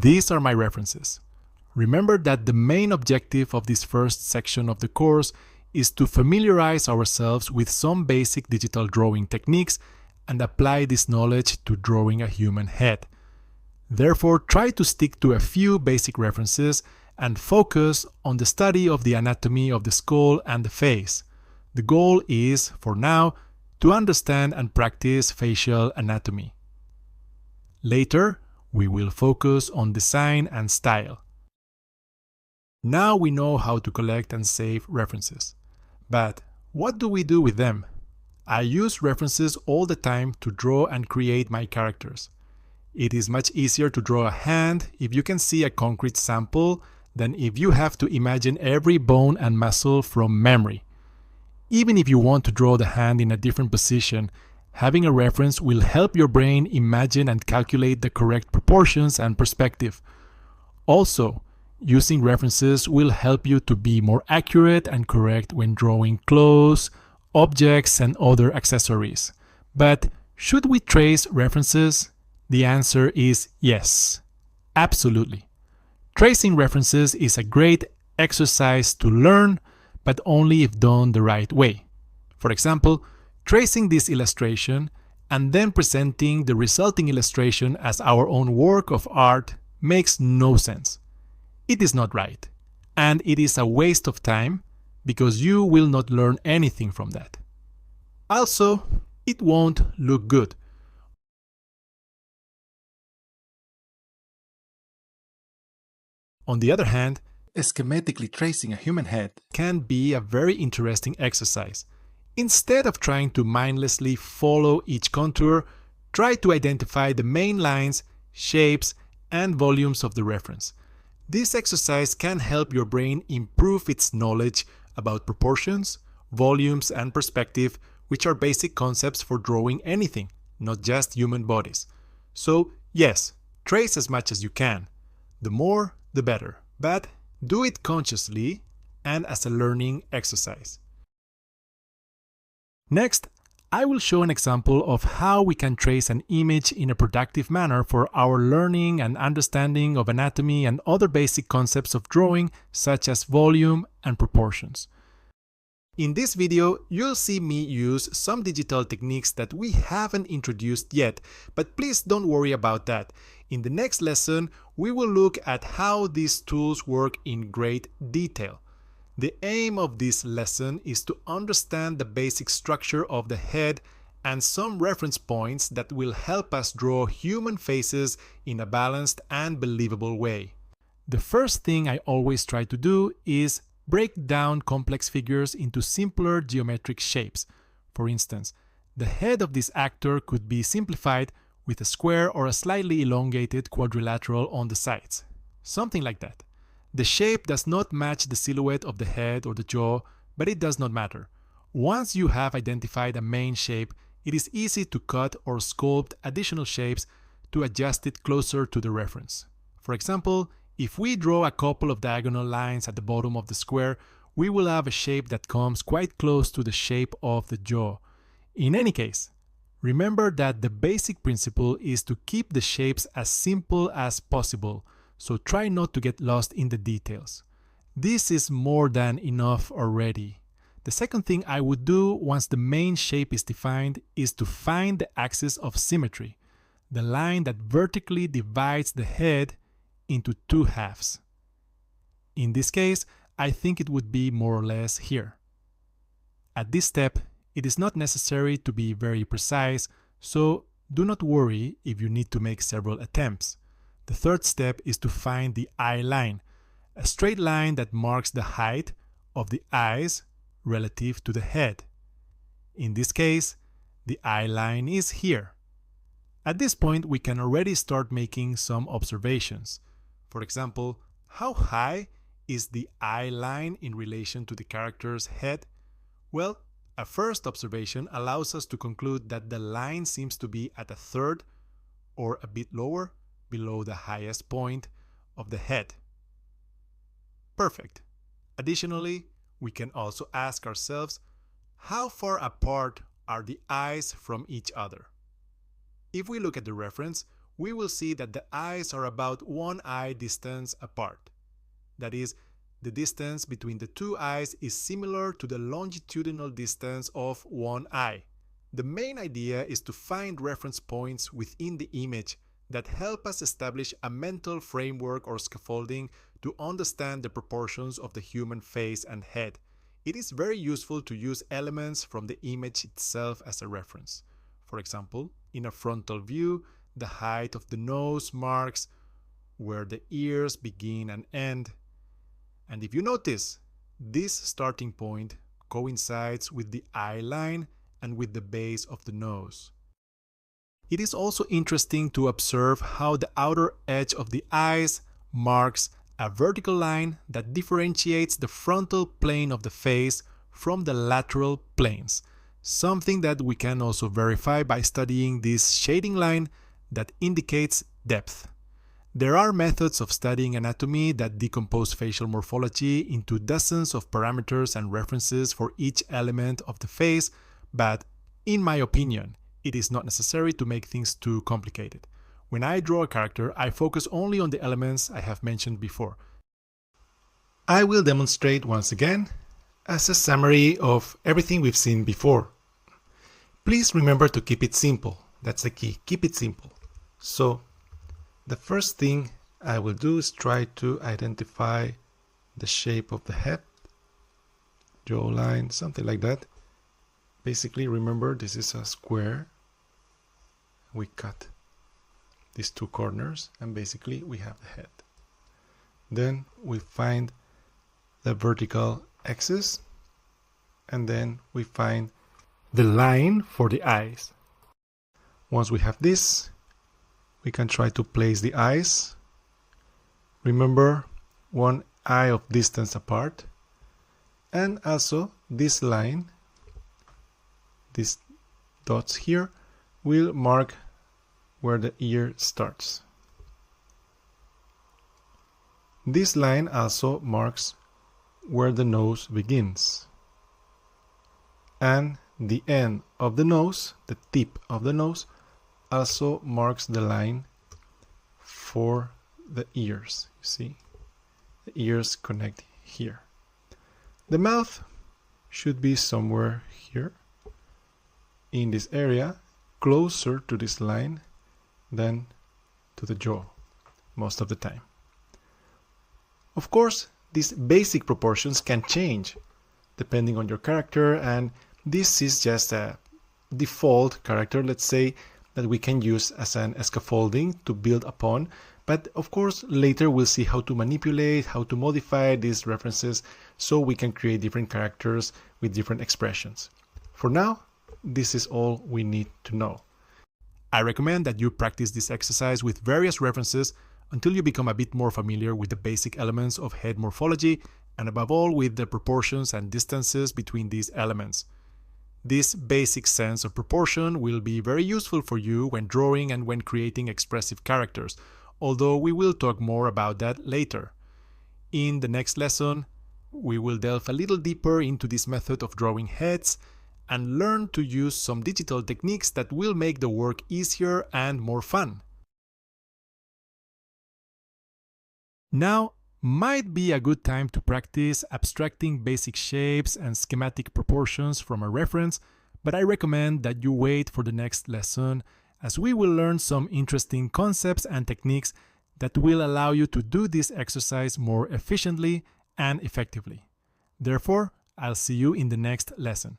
These are my references. Remember that the main objective of this first section of the course is to familiarize ourselves with some basic digital drawing techniques and apply this knowledge to drawing a human head. Therefore, try to stick to a few basic references and focus on the study of the anatomy of the skull and the face. The goal is, for now, to understand and practice facial anatomy. Later, we will focus on design and style. Now we know how to collect and save references. But what do we do with them? I use references all the time to draw and create my characters. It is much easier to draw a hand if you can see a concrete sample than if you have to imagine every bone and muscle from memory. Even if you want to draw the hand in a different position, having a reference will help your brain imagine and calculate the correct proportions and perspective. Also, using references will help you to be more accurate and correct when drawing clothes, objects, and other accessories. But should we trace references? The answer is yes, absolutely. Tracing references is a great exercise to learn, but only if done the right way. For example, tracing this illustration and then presenting the resulting illustration as our own work of art makes no sense. It is not right, and it is a waste of time because you will not learn anything from that. Also, it won't look good. On the other hand, schematically tracing a human head can be a very interesting exercise. Instead of trying to mindlessly follow each contour, try to identify the main lines, shapes, and volumes of the reference. This exercise can help your brain improve its knowledge about proportions, volumes, and perspective, which are basic concepts for drawing anything, not just human bodies. So, yes, trace as much as you can. The more, the better. But do it consciously and as a learning exercise. Next, I will show an example of how we can trace an image in a productive manner for our learning and understanding of anatomy and other basic concepts of drawing, such as volume and proportions. In this video, you'll see me use some digital techniques that we haven't introduced yet, but please don't worry about that. In the next lesson, we will look at how these tools work in great detail. The aim of this lesson is to understand the basic structure of the head and some reference points that will help us draw human faces in a balanced and believable way. The first thing I always try to do is break down complex figures into simpler geometric shapes. For instance, the head of this actor could be simplified with a square or a slightly elongated quadrilateral on the sides. Something like that. The shape does not match the silhouette of the head or the jaw, but it does not matter. Once you have identified a main shape, it is easy to cut or sculpt additional shapes to adjust it closer to the reference. For example, if we draw a couple of diagonal lines at the bottom of the square, we will have a shape that comes quite close to the shape of the jaw. In any case, remember that the basic principle is to keep the shapes as simple as possible, so try not to get lost in the details. This is more than enough already. The second thing I would do once the main shape is defined is to find the axis of symmetry, the line that vertically divides the head into two halves. In this case, I think it would be more or less here. At this step, it is not necessary to be very precise, so do not worry if you need to make several attempts. The third step is to find the eye line, a straight line that marks the height of the eyes relative to the head. In this case, the eye line is here. At this point, we can already start making some observations. For example, how high is the eye line in relation to the character's head? Well, a first observation allows us to conclude that the line seems to be at a third or a bit lower below the highest point of the head. Perfect. Additionally, we can also ask ourselves, how far apart are the eyes from each other? If we look at the reference, we will see that the eyes are about 1 eye distance apart. That is, the distance between the two eyes is similar to the longitudinal distance of 1 eye. The main idea is to find reference points within the image that help us establish a mental framework or scaffolding to understand the proportions of the human face and head. It is very useful to use elements from the image itself as a reference. For example, in a frontal view, the height of the nose marks where the ears begin and end. And if you notice, this starting point coincides with the eye line and with the base of the nose. It is also interesting to observe how the outer edge of the eyes marks a vertical line that differentiates the frontal plane of the face from the lateral planes, something that we can also verify by studying this shading line that indicates depth. There are methods of studying anatomy that decompose facial morphology into dozens of parameters and references for each element of the face, but in my opinion, it is not necessary to make things too complicated. When I draw a character, I focus only on the elements I have mentioned before. I will demonstrate once again as a summary of everything we've seen before. Please remember to keep it simple. That's the key. Keep it simple. So, the first thing I will do is try to identify the shape of the head, jawline, something like that. Basically, remember this is a square. We cut these two corners and basically we have the head. Then we find the vertical axis and then we find the line for the eyes. Once we have this, we can try to place the eyes. Remember, 1 eye of distance apart. And also this line, these dots here, will mark where the ear starts. This line also marks where the nose begins. And the end of the nose, the tip of the nose, also marks the line for the ears. You see, the ears connect here. The mouth should be somewhere here in this area, closer to this line than to the jaw most of the time. Of course, these basic proportions can change depending on your character, and this is just a default character, let's say, that we can use as an scaffolding to build upon. But of course, later we'll see how to manipulate, how to modify these references so we can create different characters with different expressions. For now, this is all we need to know. I recommend that you practice this exercise with various references until you become a bit more familiar with the basic elements of head morphology and above all with the proportions and distances between these elements. This basic sense of proportion will be very useful for you when drawing and when creating expressive characters, although we will talk more about that later. In the next lesson, we will delve a little deeper into this method of drawing heads and learn to use some digital techniques that will make the work easier and more fun. Now might be a good time to practice abstracting basic shapes and schematic proportions from a reference, but I recommend that you wait for the next lesson, as we will learn some interesting concepts and techniques that will allow you to do this exercise more efficiently and effectively. Therefore, I'll see you in the next lesson.